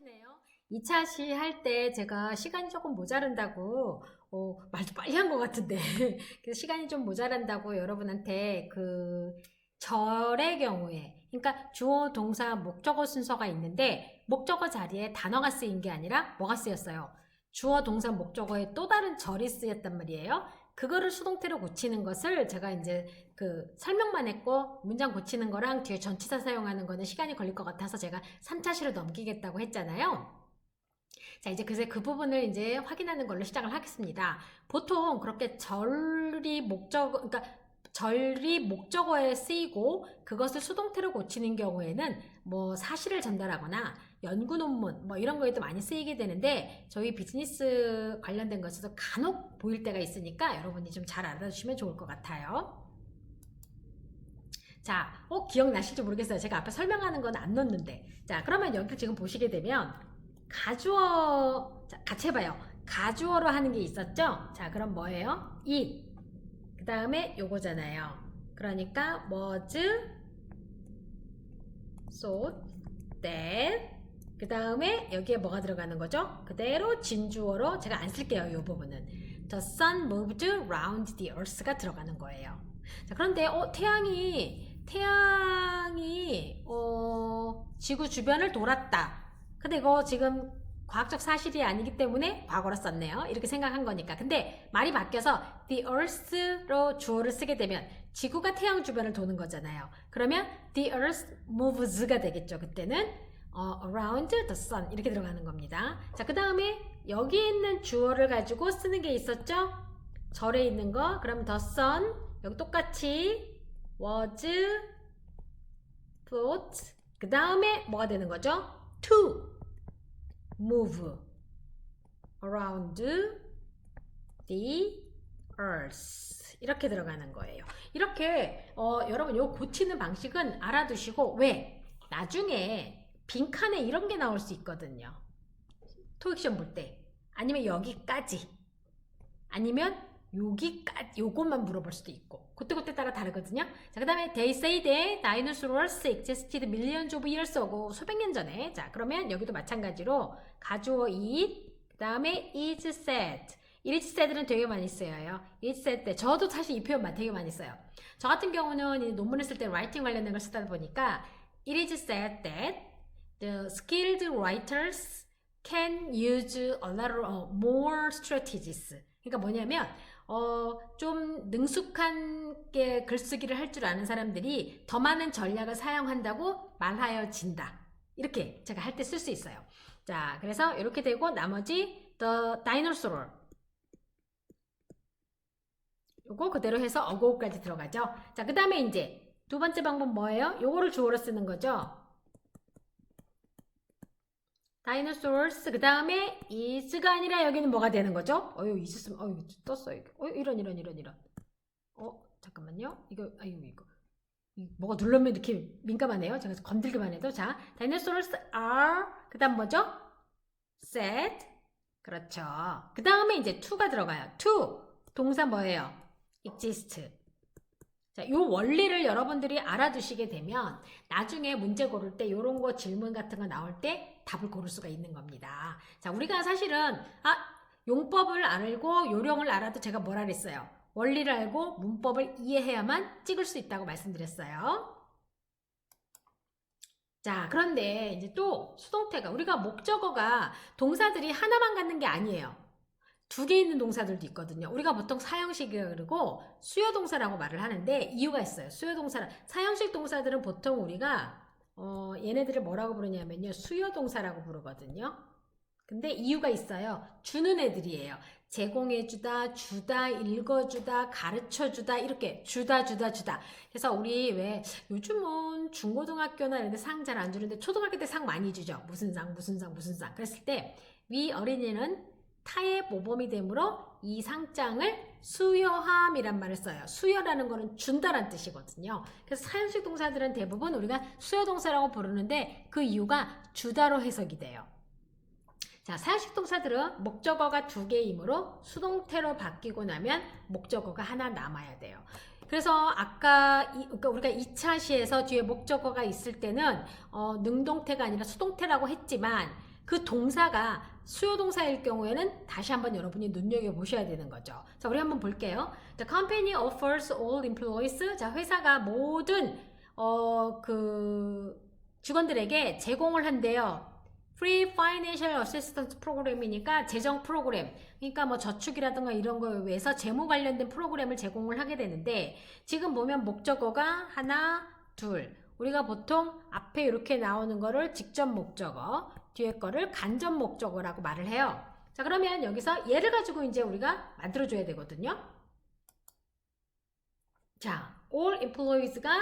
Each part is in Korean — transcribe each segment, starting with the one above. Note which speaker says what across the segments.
Speaker 1: 처음이네요. 2차 시 할 때 제가 시간이 조금 모자란다고 말도 빨리 한 것 같은데 그래서 시간이 좀 모자란다고 여러분한테 그 절의 경우에 그러니까 주어 동사 목적어 순서가 있는데 목적어 자리에 단어가 쓰인 게 아니라 뭐가 쓰였어요? 주어 동사 목적어에 또 다른 절이 쓰였단 말이에요. 그거를 수동태로 고치는 것을 제가 이제 그 설명만 했고 문장 고치는 거랑 뒤에 전치사 사용하는 거는 시간이 걸릴 것 같아서 제가 3차 시로 넘기겠다고 했잖아요. 자, 이제 그래서 그 부분을 이제 확인하는 걸로 시작을 하겠습니다. 보통 그렇게 그러니까 절이 목적어에 쓰이고 그것을 수동태로 고치는 경우에는 뭐 사실을 전달하거나 연구 논문 뭐 이런 거에도 많이 쓰이게 되는데 저희 비즈니스 관련된 것에서 간혹 보일 때가 있으니까 여러분이 좀 잘 알아두시면 좋을 것 같아요. 자, 기억나실지 모르겠어요. 제가 앞에 설명하는 건 안 넣었는데. 자, 그러면 여기 지금 보시게 되면 가주어, 자, 같이 해봐요. 가주어로 하는 게 있었죠? 자, 그럼 뭐예요? it. 그 다음에 요거잖아요. 그러니까 was, thought, that. 그 다음에 여기에 뭐가 들어가는 거죠? 그대로 진주어로 제가 안 쓸게요. 이 부분은. The sun moved around the earth가 들어가는 거예요. 자, 그런데 태양이 지구 주변을 돌았다. 근데 이거 지금 과학적 사실이 아니기 때문에 과거로 썼네요. 이렇게 생각한 거니까. 근데 말이 바뀌어서 the earth로 주어를 쓰게 되면 지구가 태양 주변을 도는 거잖아요. 그러면 the earth moves가 되겠죠. 그때는 around the sun 이렇게 들어가는 겁니다. 자, 그 다음에 여기 있는 주어를 가지고 쓰는 게 있었죠? 절에 있는 거. 그럼 the sun 여기 똑같이 was, thought. 그 다음에 뭐가 되는 거죠? to move around the earth 이렇게 들어가는 거예요. 이렇게 여러분 요 고치는 방식은 알아두시고 왜? 나중에 빈칸에 이런 게 나올 수 있거든요. 토익 시험 볼 때 아니면 여기까지 아니면 여기까지 요것만 물어볼 수도 있고 그때 따라 다르거든요. 자, 그 다음에 they say that dinosaurs existed millions of years ago 수백 년 전에. 자, 그러면 여기도 마찬가지로 가주어 it 그 다음에 is said. is said는 되게 많이 쓰여요. is said 때 저도 사실 이 표현만 되게 많이 써요. 저 같은 경우는 논문을 쓸 때 라이팅 관련된 걸 쓰다 보니까 it is said that the skilled writers can use a lot more strategies. 그러니까 뭐냐면 좀 능숙한 게 글쓰기를 할 줄 아는 사람들이 더 많은 전략을 사용한다고 말하여진다. 이렇게 제가 할 때 쓸 수 있어요. 자, 그래서 이렇게 되고 나머지 the dinosaur 요거 그대로 해서 ago까지 들어가죠. 자, 그 다음에 이제 두 번째 방법 뭐예요? 요거를 주어로 쓰는 거죠. dinosaurs 그 다음에 is가 아니라 여기는 뭐가 되는 거죠? 있었으면 떴어 이거. 이런 잠깐만요. 이거 뭐가 눌러면 이렇게 민감하네요. 제가 건들기만 해도. 자, dinosaurs are 그 다음 뭐죠? said. 그렇죠. 그 다음에 이제 to가 들어가요. to 동사 뭐예요? exist. 자, 요 원리를 여러분들이 알아두시게 되면 나중에 문제 고를 때 이런 거 질문 같은 거 나올 때 답을 고를 수가 있는 겁니다. 자, 우리가 사실은 용법을 알고 요령을 알아도 제가 뭐라 그랬어요? 원리를 알고 문법을 이해해야만 찍을 수 있다고 말씀드렸어요. 자, 그런데 이제 또 수동태가 우리가 목적어가 동사들이 하나만 갖는 게 아니에요. 두 개 있는 동사들도 있거든요. 우리가 보통 사형식이라고 그러고 수요동사라고 말을 하는데 이유가 있어요. 사형식 동사들은 보통 우리가 얘네들을 뭐라고 부르냐면요. 수요동사라고 부르거든요. 근데 이유가 있어요. 주는 애들이에요. 제공해주다, 주다, 읽어주다, 가르쳐주다 이렇게 주다. 그래서 우리 왜 요즘은 중고등학교나 이런 데 상 잘 안 주는데 초등학교 때 상 많이 주죠. 무슨 상. 그랬을 때 위 어린이는 타의 모범이 되므로 이 상장을 수여함이란 말을 써요. 수여라는 거는 준다란 뜻이거든요. 그래서 사형식 동사들은 대부분 우리가 수여동사라고 부르는데 그 이유가 주다로 해석이 돼요. 자, 사형식 동사들은 목적어가 두 개이므로 수동태로 바뀌고 나면 목적어가 하나 남아야 돼요. 그래서 아까 그러니까 우리가 2차 시에서 뒤에 목적어가 있을 때는 능동태가 아니라 수동태라고 했지만 그 동사가 수요 동사일 경우에는 다시 한번 여러분이 눈여겨보셔야 되는 거죠. 자, 우리 한번 볼게요. The company offers all employees. 자, 회사가 모든 그 직원들에게 제공을 한대요. Free Financial Assistance 프로그램이니까 재정 프로그램, 그러니까 뭐 저축이라든가 이런 거에 위해서 재무 관련된 프로그램을 제공을 하게 되는데, 지금 보면 목적어가 하나, 둘. 우리가 보통 앞에 이렇게 나오는 거를 직접 목적어, 뒤에 거를 간접 목적어라고 말을 해요. 자, 그러면 여기서 얘를 가지고 이제 우리가 만들어줘야 되거든요. 자, all employees가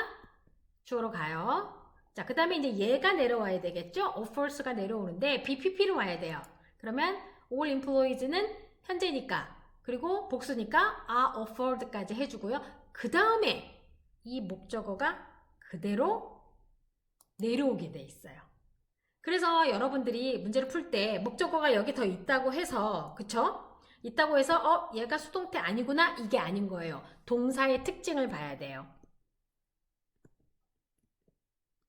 Speaker 1: 주어로 가요. 자, 그 다음에 이제 얘가 내려와야 되겠죠? offers가 내려오는데 BPP로 와야 돼요. 그러면 all employees는 현재니까, 그리고 복수니까 are offered까지 해주고요. 그 다음에 이 목적어가 그대로 내려오게 돼 있어요. 그래서 여러분들이 문제를 풀 때 목적어가 여기 더 있다고 해서, 그쵸? 있다고 해서 얘가 수동태 아니구나, 이게 아닌 거예요. 동사의 특징을 봐야 돼요.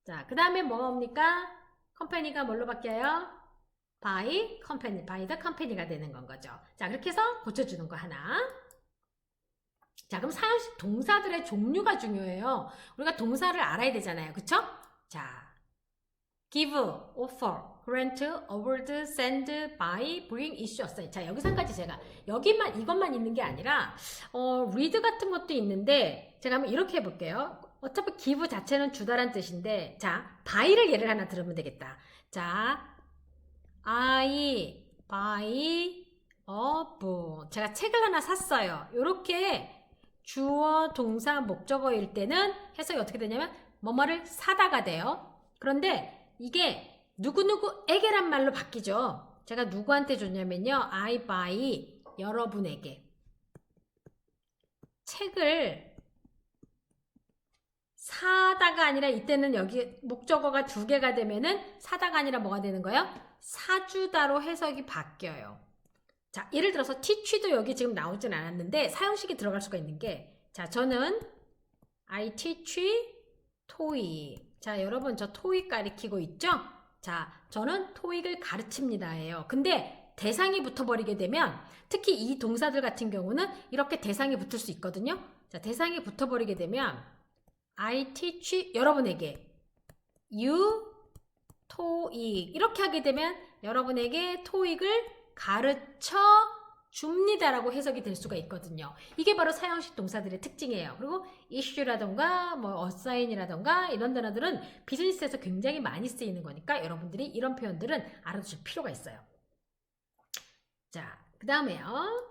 Speaker 1: 자, 그 다음에 뭐가 옵니까? 컴퍼니가 뭘로 바뀌어요? by company, by the company가 되는 건 거죠. 자, 그렇게 해서 고쳐주는 거 하나. 자, 그럼 사용식 동사들의 종류가 중요해요. 우리가 동사를 알아야 되잖아요. 그쵸? 자, give, offer, grant, award, send, buy, bring, issue, assign. 자, 여기서 한 가지 제가 여기만 이것만 있는 게 아니라 read 같은 것도 있는데, 제가 한번 이렇게 해볼게요. 어차피 give 자체는 주다란 뜻인데, 자, buy를 예를 하나 들으면 되겠다. 자, I buy a book. 제가 책을 하나 샀어요. 이렇게 주어, 동사, 목적어일 때는 해석이 어떻게 되냐면 뭐뭐를 사다가 돼요. 그런데 이게 누구누구에게란 말로 바뀌죠. 제가 누구한테 줬냐면요, I buy 여러분에게 책을 사다가 아니라, 이때는 여기 목적어가 두 개가 되면은 사다가 아니라 뭐가 되는 거예요? 사주다로 해석이 바뀌어요. 자, 예를 들어서 teach도 여기 지금 나오진 않았는데 사용식이 들어갈 수가 있는 게, 자, 저는 I teach 토익. 자, 여러분 저 토익 가르치고 있죠? 자, 저는 토익을 가르칩니다예요. 근데 대상이 붙어버리게 되면, 특히 이 동사들 같은 경우는 이렇게 대상이 붙을 수 있거든요. 자, 대상이 붙어버리게 되면 I teach 여러분에게 you 토익 이렇게 하게 되면 여러분에게 토익을 가르쳐 줍니다라고 해석이 될 수가 있거든요. 이게 바로 사용식 동사들의 특징이에요. 그리고 issue라던가 뭐 assign이라던가 이런 단어들은 비즈니스에서 굉장히 많이 쓰이는 거니까 여러분들이 이런 표현들은 알아두실 필요가 있어요. 자, 그 다음에요.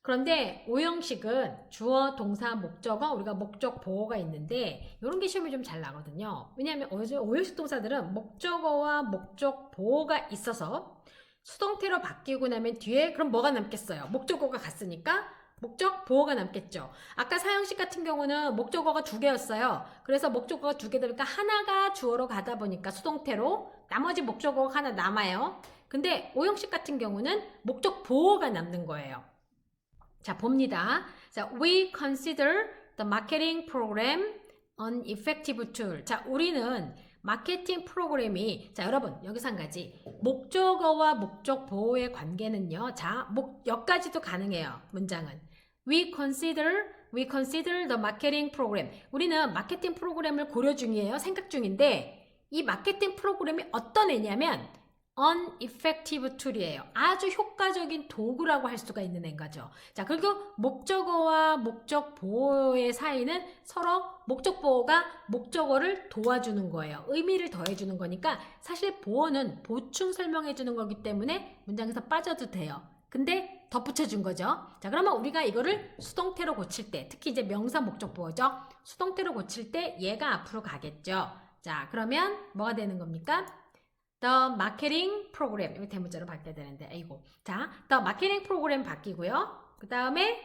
Speaker 1: 그런데 오형식은 주어, 동사, 목적어, 우리가 목적 보어가 있는데 이런 게 시험에 좀 잘 나거든요. 왜냐하면 오형식 동사들은 목적어와 목적 보어가 있어서 수동태로 바뀌고 나면 뒤에 그럼 뭐가 남겠어요? 목적어가 갔으니까 목적 보어가 남겠죠. 아까 사형식 같은 경우는 목적어가 두 개였어요. 그래서 목적어가 두 개 되니까 하나가 주어로 가다 보니까 수동태로, 나머지 목적어가 하나 남아요. 근데 오형식 같은 경우는 목적 보어가 남는 거예요. 자, 봅니다. 자, we consider the marketing program an effective tool. 자, 우리는 마케팅 프로그램이, 자, 여러분 여기서 한 가지, 목적어와 목적 보호의 관계는요, 자, 여기까지도 가능해요. 문장은 we consider the marketing program. 우리는 마케팅 프로그램을 고려 중이에요. 생각 중인데 이 마케팅 프로그램이 어떤 애냐면 an effective tool이에요. 아주 효과적인 도구라고 할 수가 있는 애인가죠. 자, 그리고 목적어와 목적 보호의 사이는 서로 목적 보호가 목적어를 도와주는 거예요. 의미를 더해주는 거니까 사실 보호는 보충 설명해주는 거기 때문에 문장에서 빠져도 돼요. 근데 덧붙여준 거죠. 자, 그러면 우리가 이거를 수동태로 고칠 때, 특히 이제 명사 목적 보호죠. 수동태로 고칠 때 얘가 앞으로 가겠죠. 자, 그러면 뭐가 되는 겁니까? The marketing program. 이거 대문자로 바뀌어야 되는데, 아이고. 자, the marketing program 바뀌고요. 그 다음에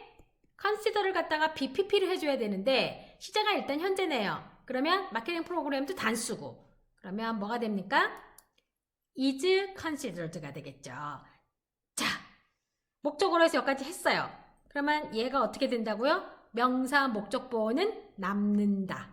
Speaker 1: consider를 갖다가 BPP를 해줘야 되는데, 시제가 일단 현재네요. 그러면 마케팅 프로그램도 단수고. 그러면 뭐가 됩니까? is considered가 되겠죠. 자, 목적어로 해서 여기까지 했어요. 그러면 얘가 어떻게 된다고요? 명사 목적 보호는 남는다.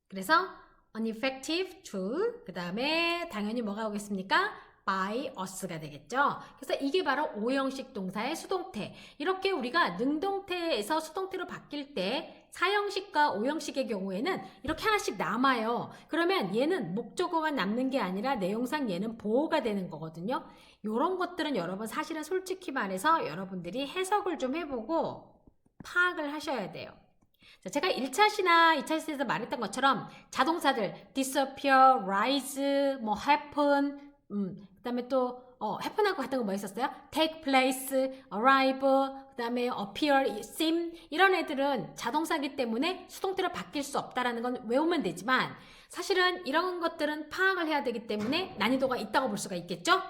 Speaker 1: 그래서 ineffective tool. 그 다음에 당연히 뭐가 오겠습니까? by us가 되겠죠. 그래서 이게 바로 오형식 동사의 수동태. 이렇게 우리가 능동태에서 수동태로 바뀔 때 사형식과 오형식의 경우에는 이렇게 하나씩 남아요. 그러면 얘는 목적어가 남는 게 아니라 내용상 얘는 보어가 되는 거거든요. 이런 것들은 여러분 사실은 솔직히 말해서 여러분들이 해석을 좀 해보고 파악을 하셔야 돼요. 자, 제가 1차 시나 2차 시에서 말했던 것처럼 자동사들 disappear, rise, 뭐 happen, 그다음에 또 happen하고 같은 거 뭐 있었어요? take place, arrive, 그다음에 appear, seem 이런 애들은 자동사기 때문에 수동태로 바뀔 수 없다라는 건 외우면 되지만 사실은 이런 것들은 파악을 해야 되기 때문에 난이도가 있다고 볼 수가 있겠죠?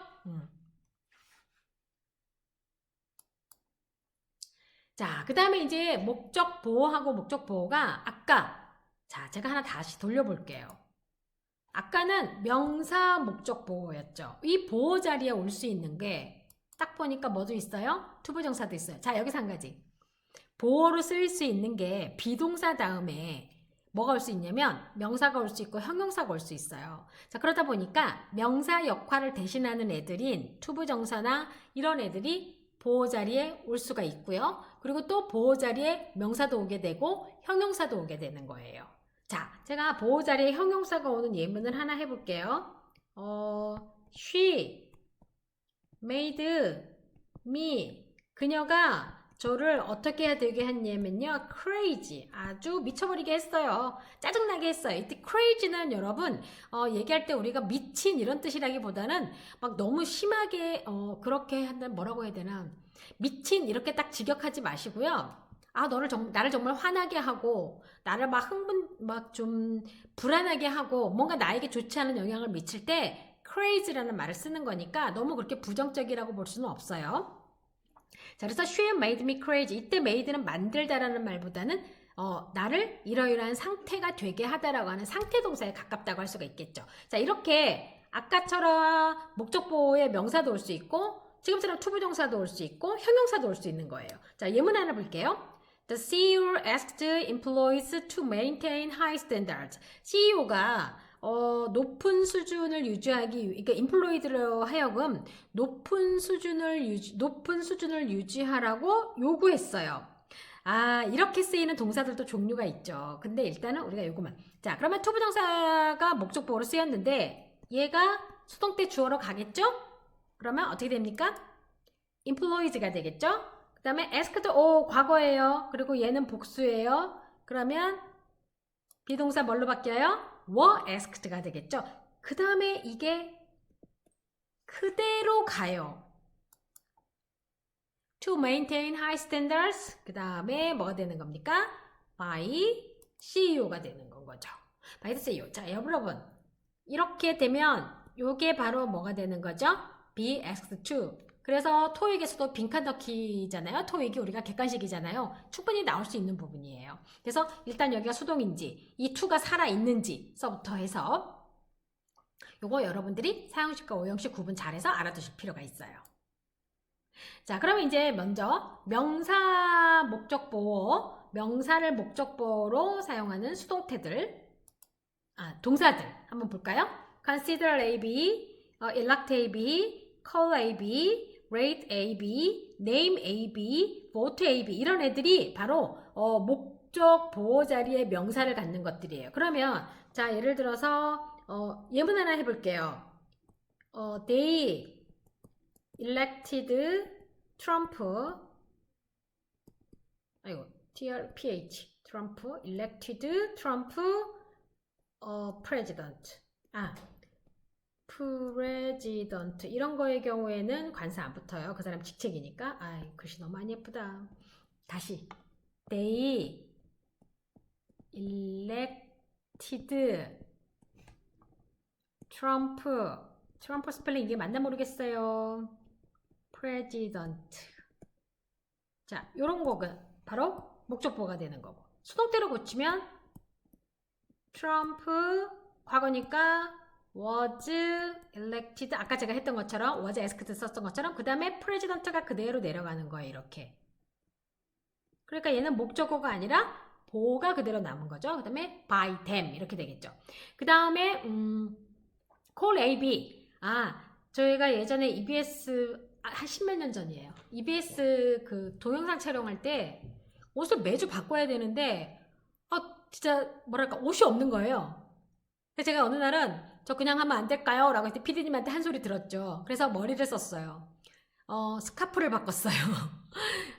Speaker 1: 자, 그 다음에 이제 목적 보호하고 목적 보호가 아까 자, 제가 하나 다시 돌려볼게요. 아까는 명사 목적 보호였죠. 이 보호 자리에 올 수 있는 게 딱 보니까 뭐도 있어요? 투부정사도 있어요. 자, 여기서 한 가지. 보호로 쓰일 수 있는 게 비동사 다음에 뭐가 올 수 있냐면 명사가 올 수 있고 형용사가 올 수 있어요. 자, 그러다 보니까 명사 역할을 대신하는 애들인 투부정사나 이런 애들이 보호 자리에 올 수가 있고요. 그리고 또 보호 자리에 명사도 오게 되고 형용사도 오게 되는 거예요. 자, 제가 보호 자리에 형용사가 오는 예문을 하나 해볼게요. She made me. 그녀가 저를 어떻게 되게 했냐면요. crazy. 아주 미쳐버리게 했어요. 짜증나게 했어요. 이때 crazy는 여러분, 얘기할 때 우리가 미친 이런 뜻이라기보다는 막 너무 심하게, 그렇게 한다면 뭐라고 해야 되나. 미친 이렇게 딱 직역하지 마시고요. 아, 나를 정말 화나게 하고, 나를 막 막 좀 불안하게 하고, 뭔가 나에게 좋지 않은 영향을 미칠 때, crazy라는 말을 쓰는 거니까 너무 그렇게 부정적이라고 볼 수는 없어요. 자, 그래서 she made me crazy. 이때 made는 만들다라는 말보다는 나를 이러이러한 상태가 되게 하다라고 하는 상태 동사에 가깝다고 할 수가 있겠죠. 자, 이렇게 아까처럼 목적 보호의 명사도 올 수 있고 지금처럼 투부정사도 올 수 있고 형용사도 올 수 있는 거예요. 자, 예문 하나 볼게요. The CEO asked employees to maintain high standards. CEO가 높은 수준을 유지하기, 그러니까 인플로이드로 하여금 높은 수준을 유지하라고 요구했어요. 아, 이렇게 쓰이는 동사들도 종류가 있죠. 근데 일단은 우리가 요거만. 자, 그러면 투부정사가 목적 보호로 쓰였는데 얘가 수동태 주어로 가겠죠? 그러면 어떻게 됩니까? employees가 되겠죠? 그 다음에 asked, 과거예요. 그리고 얘는 복수예요. 그러면 비동사 뭘로 바뀌어요? were asked가 되겠죠. 그 다음에 이게 그대로 가요. To maintain high standards. 그 다음에 뭐가 되는 겁니까? by CEO가 되는 건 거죠. by the CEO. 자, 여러분. 이렇게 되면 요게 바로 뭐가 되는 거죠? be asked to. 그래서 토익에서도 빈칸 넣기잖아요. 토익이 우리가 객관식이잖아요. 충분히 나올 수 있는 부분이에요. 그래서 일단 여기가 수동인지 이 to가 살아있는지서부터 해서 요거 여러분들이 사형식과 오형식 구분 잘해서 알아두실 필요가 있어요. 자, 그러면 이제 먼저 명사 목적보호, 명사를 목적보호로 사용하는 수동태들, 동사들 한번 볼까요? consider AB, elect AB, call AB, rate AB, name AB, vote AB 이런 애들이 바로 목적 보호 자리에 명사를 갖는 것들이에요. 그러면 자, 예를 들어서 예문 하나 해볼게요. They elected Trump. 아이고, TRPH. Trump elected Trump president. president 이런 거의 경우에는 관사 안 붙어요. 그 사람 직책이니까. 글씨 너무 안 예쁘다. 다시. They elected Trump 스펠링 이게 맞나 모르겠어요. president. 자, 요런 거가 바로 목적보호가 되는 거고. 수동태로 고치면 Trump 과거니까 was elected 아까 제가 했던 것처럼 was asked 썼던 것처럼 그 다음에 president가 그대로 내려가는 거예요. 이렇게. 그러니까 얘는 목적어가 아니라 도가 그대로 남은 거죠. 그 다음에 by them 이렇게 되겠죠. 그 다음에 call AB. 저희가 예전에 EBS 한 십몇 년 전이에요. EBS 그 동영상 촬영할 때 옷을 매주 바꿔야 되는데 진짜 뭐랄까 옷이 없는 거예요. 그래서 제가 어느 날은 저 그냥 하면 안 될까요? 라고 했더니 PD님한테 한 소리 들었죠. 그래서 머리를 썼어요. 스카프를 바꿨어요.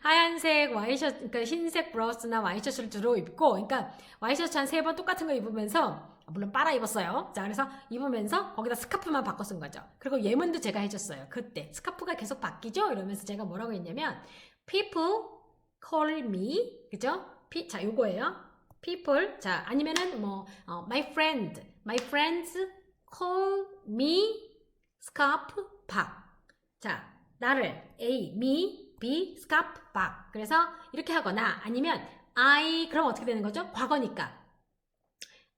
Speaker 1: 하얀색 와이셔츠, 그러니까 흰색 브라우스나 와이셔츠를 주로 입고, 그러니까 와이셔츠 한 3번 똑같은 거 입으면서, 물론 빨아 입었어요. 자, 그래서 입으면서 거기다 스카프만 바꿔 쓴 거죠. 그리고 예문도 제가 해줬어요. 그때 스카프가 계속 바뀌죠? 이러면서 제가 뭐라고 했냐면, people call me, 그죠? 자, 요거예요. people, 자, 아니면은 my friends call me scarf back. 자, 나를 A, me, B, scarf back. 그래서 이렇게 하거나 아니면 그럼 어떻게 되는 거죠? 과거니까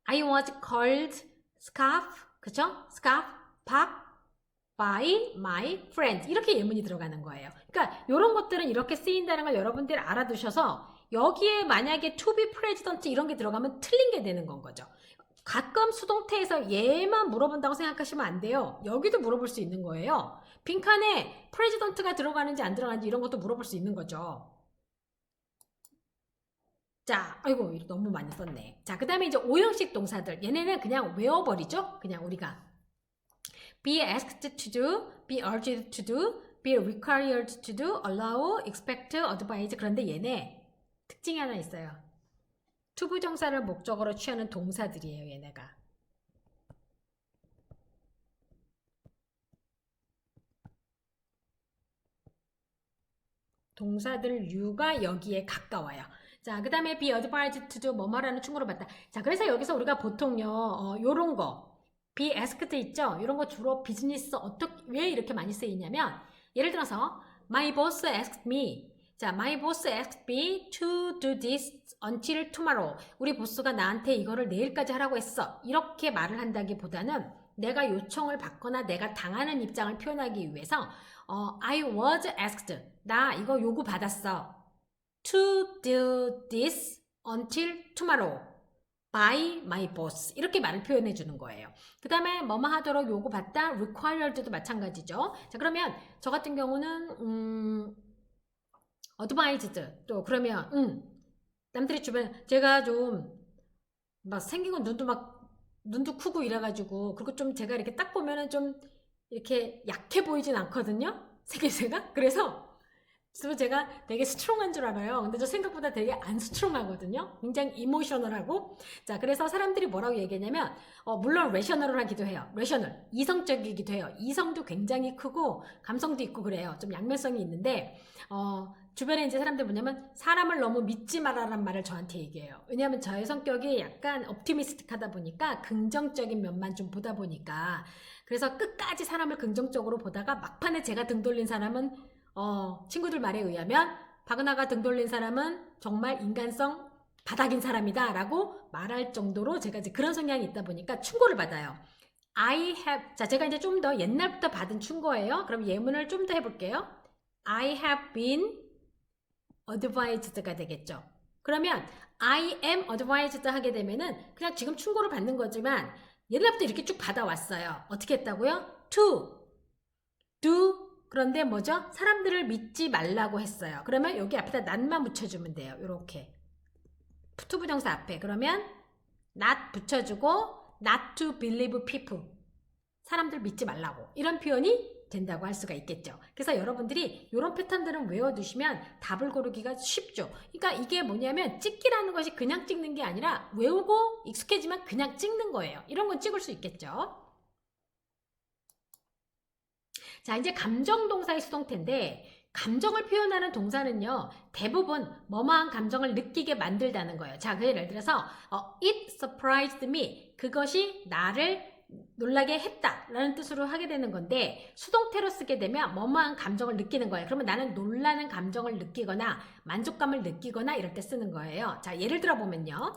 Speaker 1: I was called scarf, 그쵸? scarf back by my friends. 이렇게 예문이 들어가는 거예요. 그러니까 이런 것들은 이렇게 쓰인다는 걸 여러분들이 알아두셔서 여기에 만약에 to be president 이런 게 들어가면 틀린 게 되는 건 거죠. 가끔 수동태에서 얘만 물어본다고 생각하시면 안 돼요. 여기도 물어볼 수 있는 거예요. 빈칸에 프레지던트가 들어가는지 안 들어가는지 이런 것도 물어볼 수 있는 거죠. 자, 아이고 너무 많이 썼네. 자, 그 다음에 이제 오형식 동사들. 얘네는 그냥 외워버리죠. 그냥 우리가 be asked to do, be urged to do, be required to do, allow, expect, advise. 그런데 얘네 특징이 하나 있어요. 투부정사를 목적으로 취하는 동사들이에요. 얘네가. 동사들 유가 여기에 가까워요. 자, 그 다음에 be advised to do 뭐뭐라는 충고를 받다. 자, 그래서 여기서 우리가 보통요 요런 거 be asked 있죠? 이런 거 주로 비즈니스 왜 이렇게 많이 쓰이냐면 예를 들어서 my boss asked me. 자, my boss asked me to do this until tomorrow. 우리 보스가 나한테 이거를 내일까지 하라고 했어. 이렇게 말을 한다기보다는 내가 요청을 받거나 내가 당하는 입장을 표현하기 위해서 I was asked. 나 이거 요구 받았어. To do this until tomorrow by my boss. 이렇게 말을 표현해 주는 거예요. 그 다음에 뭐뭐 하도록 요구 받다. required도 마찬가지죠. 자, 그러면 저 같은 경우는 advised. 또 그러면 남들이 주변에 제가 좀 막 생긴 건 눈도 크고 이래가지고 그리고 좀 제가 이렇게 딱 보면은 좀 이렇게 약해 보이진 않거든요. 생김새가. 그래서 제가 되게 스트롱한 줄 알아요. 근데 저 생각보다 되게 안 스트롱하거든요. 굉장히 이모셔널하고. 자, 그래서 사람들이 뭐라고 얘기하냐면 물론 레셔널하기도 해요. 레셔널, 이성적이기도 해요. 이성도 굉장히 크고 감성도 있고 그래요. 좀 양면성이 있는데 주변에 이제 사람들 뭐냐면 사람을 너무 믿지 말아라는 말을 저한테 얘기해요. 왜냐하면 저의 성격이 약간 옵티미스틱하다 보니까 긍정적인 면만 좀 보다 보니까 그래서 끝까지 사람을 긍정적으로 보다가 막판에 제가 등 돌린 사람은 친구들 말에 의하면 박은하가 등 돌린 사람은 정말 인간성 바닥인 사람이다 라고 말할 정도로 제가 이제 그런 성향이 있다 보니까 충고를 받아요. 자, 제가 이제 좀 더 옛날부터 받은 충고예요. 그럼 예문을 좀 더 해볼게요. I have been advised가 되겠죠. 그러면 I am advised 하게 되면은 그냥 지금 충고를 받는 거지만 옛날부터 이렇게 쭉 받아왔어요. 어떻게 했다고요? To, do, 그런데 뭐죠? 사람들을 믿지 말라고 했어요. 그러면 여기 앞에다 not만 붙여주면 돼요. 이렇게 투부정사 앞에. 그러면 not 붙여주고 not to believe people. 사람들 믿지 말라고. 이런 표현이 된다고 할 수가 있겠죠. 그래서 여러분들이 이런 패턴들은 외워두시면 답을 고르기가 쉽죠. 그러니까 이게 뭐냐면 찍기라는 것이 그냥 찍는 게 아니라 외우고 익숙해지면 그냥 찍는 거예요. 이런 건 찍을 수 있겠죠. 자, 이제 감정동사의 수동태인데 감정을 표현하는 동사는요. 대부분 뭐뭐한 감정을 느끼게 만들다는 거예요. 자, 예를 들어서 it surprised me. 그것이 나를 놀라게 했다 라는 뜻으로 하게 되는 건데 수동태로 쓰게 되면 뭐뭐한 감정을 느끼는 거예요. 그러면 나는 놀라는 감정을 느끼거나 만족감을 느끼거나 이럴 때 쓰는 거예요. 자, 예를 들어 보면요.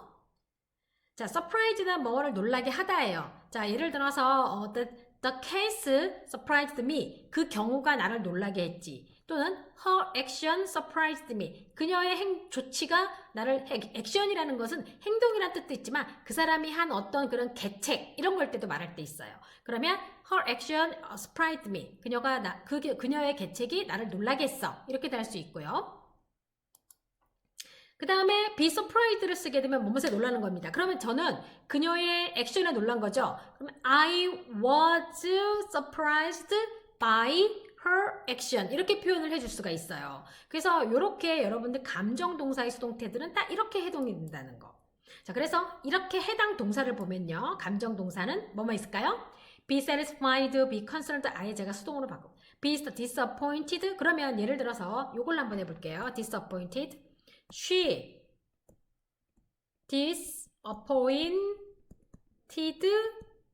Speaker 1: 자, surprise는 뭐를 놀라게 하다예요. 자, 예를 들어서 the case surprised me. 그 경우가 나를 놀라게 했지. 또는 her action surprised me. 그녀의 조치가 나를 액션이라는 것은 행동이라는 뜻도 있지만 그 사람이 한 어떤 그런 계책 이런 걸 때도 말할 때 있어요. 그러면 her action surprised me. 그녀의 계책이 나를 놀라게 했어. 이렇게도 할 수 있고요. 그 다음에 be surprised를 쓰게 되면 무엇에 놀라는 겁니다. 그러면 저는 그녀의 액션에 놀란 거죠. 그러면 I was surprised by her action 이렇게 표현을 해줄 수가 있어요. 그래서 이렇게 여러분들 감정 동사의 수동태들은 딱 이렇게 해동이 된다는 거. 자, 그래서 이렇게 해당 동사를 보면요. 감정 동사는 뭐뭐 있을까요? be satisfied, be concerned 아예 제가 수동으로 바꿔. be disappointed 그러면 예를 들어서 이걸로 한번 해볼게요. disappointed She disappointed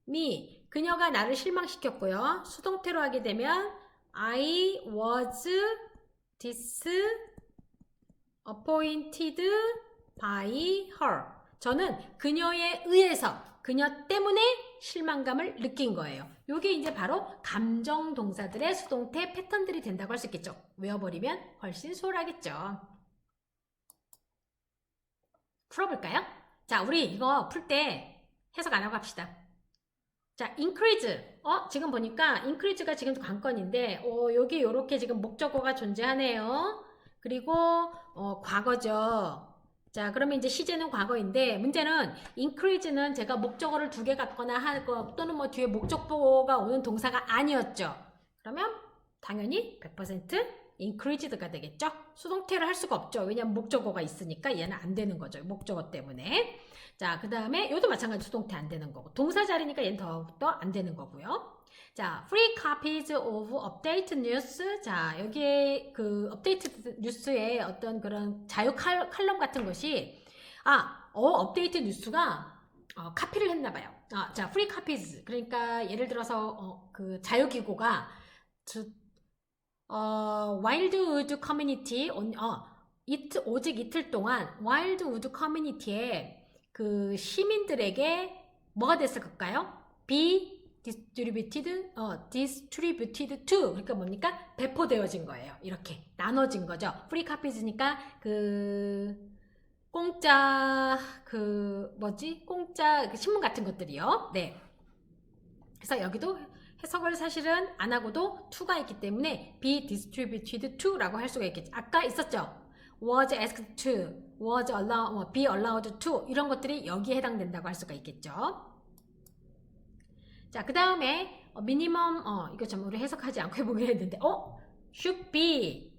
Speaker 1: me. 그녀가 나를 실망시켰고요. 수동태로 하게 되면 I was disappointed by her. 저는 그녀에 의해서, 그녀 때문에 실망감을 느낀 거예요. 이게 이제 바로 감정 동사들의 수동태 패턴들이 된다고 할 수 있겠죠. 외워버리면 훨씬 수월하겠죠. 풀어볼까요? 자, 우리 이거 풀 때 해석 안 하고 합시다. 자, increase. 지금 보니까 increase가 지금 관건인데, 여기 요렇게 지금 목적어가 존재하네요. 그리고, 과거죠. 자, 그러면 이제 시제는 과거인데, 문제는 increase는 제가 목적어를 2개 갖거나 하고, 또는 뭐 뒤에 목적보가 오는 동사가 아니었죠. 그러면 당연히 100% increased가 되겠죠? 수동태를 할 수가 없죠. 왜냐면 목적어가 있으니까 얘는 안 되는 거죠. 목적어 때문에. 자, 그 다음에 이것도 마찬가지 수동태 안 되는 거고. 동사 자리니까 얘는 더욱더 안 되는 거고요. 자, free copies of update news. 자, 여기에 그 업데이트 뉴스의 어떤 그런 자유 칼럼 같은 것이 업데이트 뉴스가 카피를 했나 봐요. 자, free copies. 그러니까 예를 들어서 그 자유기고가 와일드우드 커뮤니티 오직 이틀 동안 와일드우드 커뮤니티에 그 시민들에게 뭐가 됐을까요? be distributed to 그러니까 뭡니까? 배포되어진 거예요. 이렇게 나눠진 거죠. free copies니까 그 공짜 공짜 그 신문 같은 것들이요. 네. 그래서 여기도 해석을 사실은 안 하고도 to가 있기 때문에 be distributed to라고 할 수가 있겠죠. 아까 있었죠. was asked to, was allowed, be allowed to 이런 것들이 여기에 해당된다고 할 수가 있겠죠. 자, 그 다음에 minimum 이거 좀 우리 해석하지 않고 해보기로 했는데 should be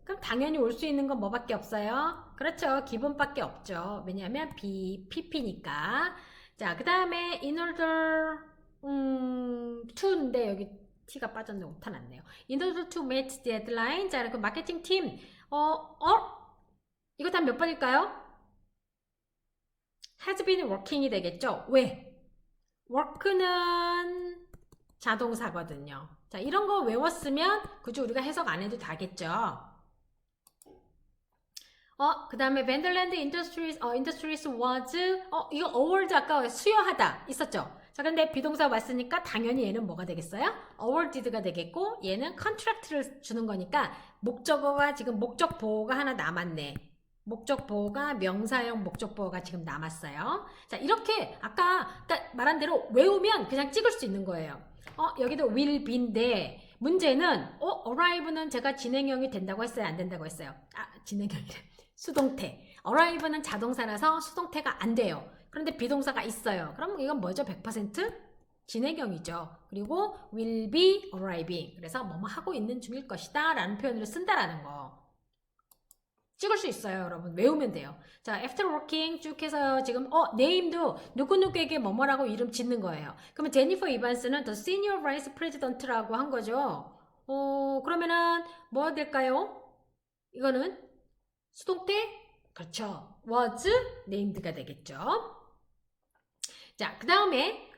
Speaker 1: 그럼 당연히 올 수 있는 건 뭐밖에 없어요? 그렇죠. 기본밖에 없죠. 왜냐하면 be, pp니까. 자, 그 다음에 in order to인데 여기 t가 빠졌네. 오타 났네요. In order to meet deadline. 자, 그 마케팅 팀 이거 다 몇 번일까요? has been working이 되겠죠. 왜? work는 자동사거든요. 자, 이런 거 외웠으면 굳이 우리가 해석 안 해도 다겠죠. 그 다음에 Vanderland Industries was 이거 award 아까 수여하다 있었죠. 자, 근데 비동사 왔으니까 당연히 얘는 뭐가 되겠어요? awarded가 되겠고 얘는 contract를 주는 거니까 목적어가 지금 목적 보호가 하나 남았네. 목적 보호가 명사형 목적 보호가 지금 남았어요. 자, 이렇게 아까 말한 대로 외우면 그냥 찍을 수 있는 거예요. 여기도 will be인데 문제는 arrive는 제가 진행형이 된다고 했어요? 안 된다고 했어요? 진행형이래. 수동태. arrive는 자동사라서 수동태가 안 돼요. 그런데 비동사가 있어요. 그럼 이건 뭐죠? 100% 진행형이죠. 그리고 will be arriving. 그래서 뭐뭐 하고 있는 중일 것이다 라는 표현으로 쓴다라는 거. 찍을 수 있어요, 여러분. 외우면 돼요. 자, after working 쭉 해서 지금 name도 누구누구에게 뭐뭐라고 이름 짓는 거예요. 그러면 제니퍼 이반스는 the senior vice president라고 한 거죠. 그러면은 뭐가 될까요? 이거는 수동태? 그렇죠. was named가 되겠죠. 자, 그 다음에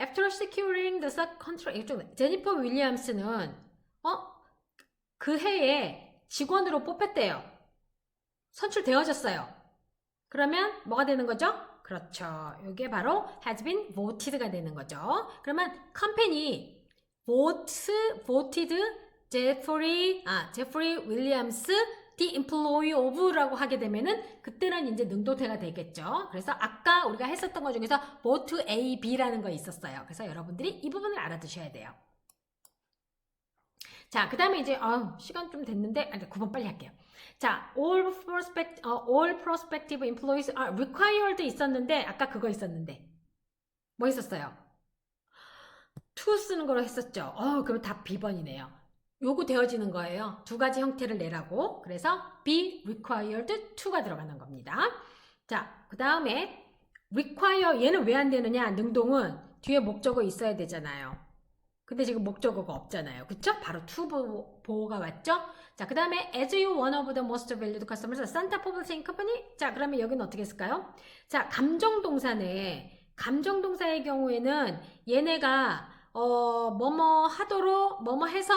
Speaker 1: after securing the contract 제니퍼 윌리엄스는 그 해에 직원으로 뽑혔대요. 선출되어졌어요. 그러면 뭐가 되는 거죠? 그렇죠. 이게 바로 has been voted가 되는 거죠. 그러면 컴퍼니 voted 제프리 윌리엄스 the employee of라고 하게 되면은 그때는 이제 능동태가 되겠죠. 그래서 아까 우리가 했었던 것 중에서 both A, B라는 거 있었어요. 그래서 여러분들이 이 부분을 알아두셔야 돼요. 자, 그 다음에 이제 시간 좀 됐는데 9번 빨리 할게요. 자, all prospective employees are required 있었는데 아까 그거 있었는데 뭐 있었어요? to 쓰는 거로 했었죠. 그럼 답 B번이네요. 요구 되어지는 거예요. 두 가지 형태를 내라고. 그래서 be required to가 들어가는 겁니다. 자, 그 다음에 require 얘는 왜 안 되느냐? 능동은 뒤에 목적어 있어야 되잖아요. 근데 지금 목적어가 없잖아요. 그쵸? 바로 to 보호가 왔죠? 자, 그 다음에 as you one of the most valued customers, Santa Publishing Company. 자, 그러면 여기는 어떻게 했을까요? 자, 감정동사네. 감정동사의 경우에는 얘네가 뭐뭐 하도록 뭐뭐 해서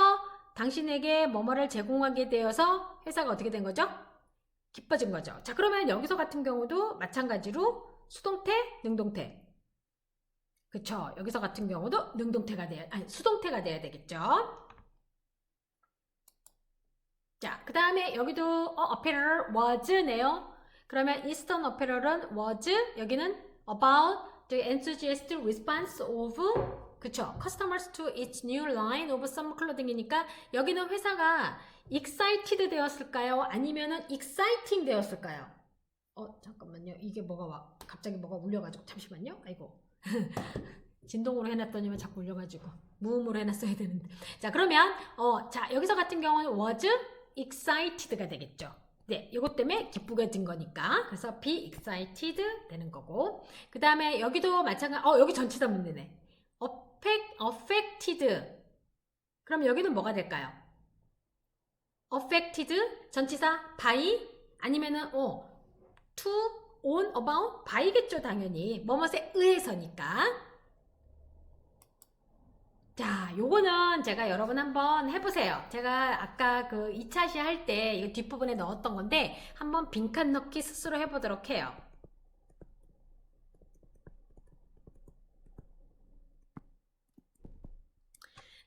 Speaker 1: 당신에게 뭐뭐를 제공하게 되어서 회사가 어떻게 된 거죠? 기뻐진 거죠. 자, 그러면 여기서 같은 경우도 마찬가지로 수동태, 능동태. 그쵸? 여기서 같은 경우도 수동태가 돼야 되겠죠? 자, 그 다음에 여기도 apparel was네요. 그러면 Eastern apparel은 was, 여기는 about the enthusiastic response of, 그쵸? customers to its new line of summer clothing이니까 여기는 회사가 excited 되었을까요? 아니면은 exciting 되었을까요? 잠깐만요. 이게 갑자기 뭐가 울려가지고 잠시만요. 아이고. 진동으로 해놨더니만 자꾸 울려가지고 무음으로 해놨어야 되는데. 자, 그러면 자, 여기서 같은 경우는 was excited가 되겠죠. 네, 이것 때문에 기쁘게진 거니까. 그래서 be excited 되는 거고. 그 다음에 여기도 마찬가지. 여기 전치사 문제네. affected. 그럼 여기는 뭐가 될까요? affected 전치사 by 아니면은 to, on, about by겠죠, 당연히. 뭐뭐에 의해서니까. 자, 요거는 제가 여러분 한번 해보세요. 제가 아까 그 2차 시 할 때 이거 뒷부분에 넣었던 건데 한번 빈칸 넣기 스스로 해보도록 해요.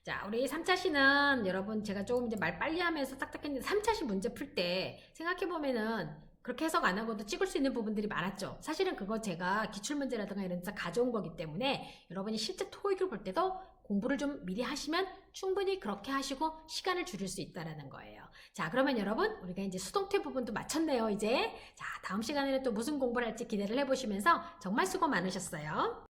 Speaker 1: 자, 우리 3차 시는 여러분 제가 조금 이제 말 빨리 하면서 딱딱했는데 3차 시 문제 풀 때 생각해보면은 그렇게 해석 안 하고도 찍을 수 있는 부분들이 많았죠. 사실은 그거 제가 기출문제라든가 이런 데서 가져온 거기 때문에 여러분이 실제 토익을 볼 때도 공부를 좀 미리 하시면 충분히 그렇게 하시고 시간을 줄일 수 있다는 거예요. 자, 그러면 여러분 우리가 이제 수동태 부분도 마쳤네요. 이제 자, 다음 시간에는 또 무슨 공부를 할지 기대를 해보시면서 정말 수고 많으셨어요.